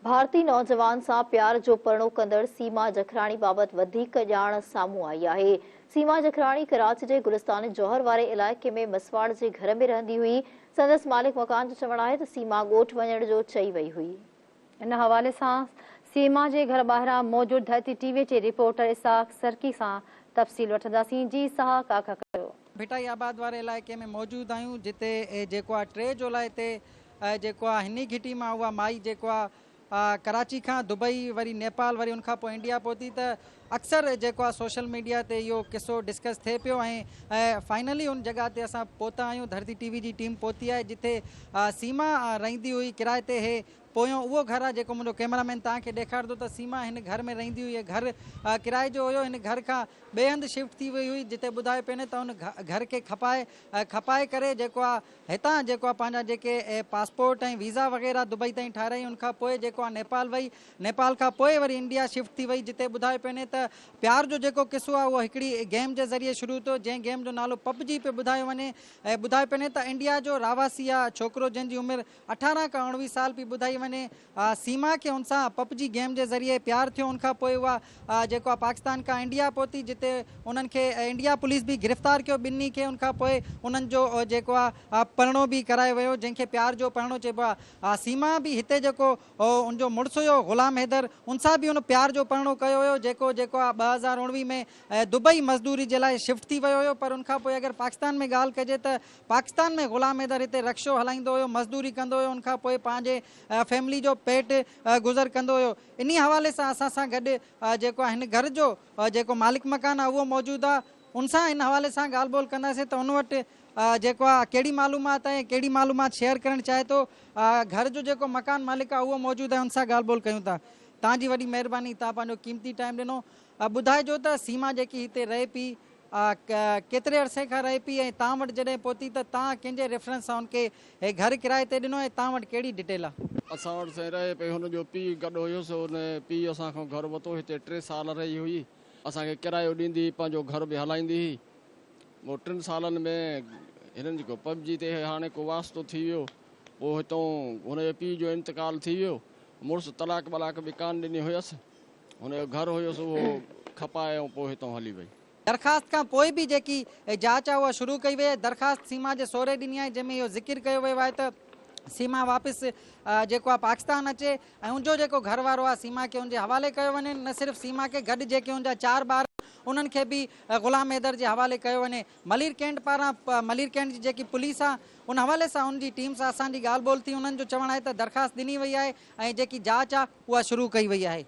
भारतीय नौजवान सां प्यार जो परणो कंदड़ सीमा जखराणी बाबत वधीक ॼाण साम्हूं आई आहे। सीमा जखराणी कराची जे गुलिस्तान जौहर वारे इलाइक़े में मसवाड़ जे घर में रहंदी हुई। संदसि मालिक मकान जो चवणु आहे त सीमा ॻोठ वञण जो चई वई हुई। इन हवाले सां सीमा जे घर ॿाहिरां मौजूद धरती टीवी जे रिपोर्टर इसाक सरकी सां तफ़सील वठंदासीं। जी साहा काका कयो। भिटाई आबाद वारे इलाइक़े में मौजूद आहियूं, जिते जेको आहे 3 जुलाई ते जेको आहे हिन घिटी मां उहा माई जेको आहे कराची खां दुबई वरी नेपाल वरी उनखां पोइ इंडिया पहुती। त अक्सर जेको आहे सोशल मीडिया ते इहो किस्सो डिस्कस थिए पियो ऐं फाइनली उन जॻह ते असां पहुता आहियूं। धरती टीवी जी टीम पहुती आहे जिथे सीमा रहंदी हुई किराए ते। हे पोयों उहो घर आहे जेको मुंहिंजो कैमरामैन तव्हांखे ॾेखारींदो त सीमा हिन घर में रहंदी हुई। घर किराए जो हुयो। हिन घर खां ॿिए हंधि शिफ्ट थी वई हुई, जिते ॿुधाए पियो न त हुन घर खे खपाए करे जेको आहे हितां जेको आहे पंहिंजा जेके पासपोर्ट ऐं वीज़ा वग़ैरह दुबई ताईं ठाहिराई। उनखां पोइ जेको आहे नेपाल वई, नेपाल खां पोइ वरी इंडिया शिफ्ट थी वई, जिते ॿुधाए पियो न त प्यार जो जेको किस्सो आहे उहो हिकिड़ी गेम जे ज़रिए शुरू थियो, जंहिं गेम जो नालो पबजी पियो ॿुधायो वञे। ऐं ॿुधाए पियो न त इंडिया जो रावासी आहे छोकिरो, जंहिंजी उमिरि 18 खां 19 साल पई ॿुधाई वञे। सीमा खे हुन सां पबजी गेम जे ज़रिए प्यार थियो। उनखां पोइ उहा जेको आहे पाकिस्तान खां इंडिया पहुती, जिते उन्हनि खे इंडिया पुलिस बि गिरफ़्तार कयो ॿिन्ही खे। उनखां पोइ उन्हनि जो जेको आहे परणो बि करायो वियो, जंहिंखे प्यार जो परणो चइबो आहे। सीमा बि हिते जेको उनजो मुड़ुसु हुयो ग़ुलाम हैदर, उन सां बि उन प्यार जो परणो कयो हुयो, जेको आहे 2019 में दुबई मज़दूरी जे लाइ शिफ्ट थी वियो हुयो। पर उनखां पोइ अगरि पाकिस्तान में ॻाल्हि कजे त पाकिस्तान में ग़ुलाम हैदर हिते रक्शो हलाईंदो हुयो, मज़दूरी कंदो हुयो। उनखां पोइ पंहिंजे फैमिली जो पेट गुज़र कंदो हुयो। इन हवाले सां असां सां गॾु जेको आहे हिन घर जो जेको मालिक मकान आहे उहो मौजूदु आहे। उन सां इन हवाले सां ॻाल्हि ॿोल कंदासीं त उन वटि जेको आहे कहिड़ी मालूमात ऐं कहिड़ी मालूमात शेयर करणु चाहे थो। घर जो जेको मकान मालिक आहे उहो मौजूदु आहे, उन सां ॻाल्हि ॿोल कयूं था। तव्हांजी वॾी महिरबानी, तव्हां पंहिंजो क़ीमती टाइम ॾिनो। ॿुधाइजो त सीमा जेकी हिते रहे पई केतिरे अरसे खां रहे पई, ऐं तव्हां वटि जॾहिं पहुती त तव्हां कंहिंजे रेफरेंस सां हुनखे हे घर किराए ते ॾिनो, ऐं तव्हां वटि कहिड़ी डिटेल आहे? असां वटि साईं रहे पई, हुनजो पीउ गॾु हुयुसि। हुन पीउ असांखां घरु वरितो, हिते 3 साल रही हुई। असांखे किरायो ॾींदी, पंहिंजो घर बि हलाईंदी हुई। पोइ 3 सालनि में हिननि जेको पबजी ते हाणे को वास्तो थी वियो। पोइ हितां हुनजे पीउ जो इंतकाल थी वियो। मुड़ुसु तलाक वलाक बि कान ॾिनी हुयसि। हुनजो घरु हुयुसि उहो खपाए ऐं पोइ हितां हली वई। दरख़्वास्त खां पोइ बि जेकी जांच आहे उहा शुरू कई वई आहे। दरख़्वास्त सीमा जे सहुरे ॾिनी आहे, जंहिंमें इहो ज़िक्र कयो वियो आहे त सीमा वापसि जेको आहे पाकिस्तान अचे ऐं उनजो जेको घर वारो आहे सीमा खे उनजे हवाले कयो वञे। न सिर्फ़ु सीमा खे गॾु जेके उनजा 4 ॿार उन्हनि खे बि ग़ुलाम हैदर जे हवाले कयो वञे। मलीर कैंट पारां मलीर कैंट जी जेकी पुलिस आहे उन हवाले सां उनजी टीम सां असांजी ॻाल्हि ॿोल थी। उन्हनि जो चवणु आहे त दरख़्वास्त ॾिनी वई आहे ऐं जेकी जांच आहे उहा शुरू कई वई आहे।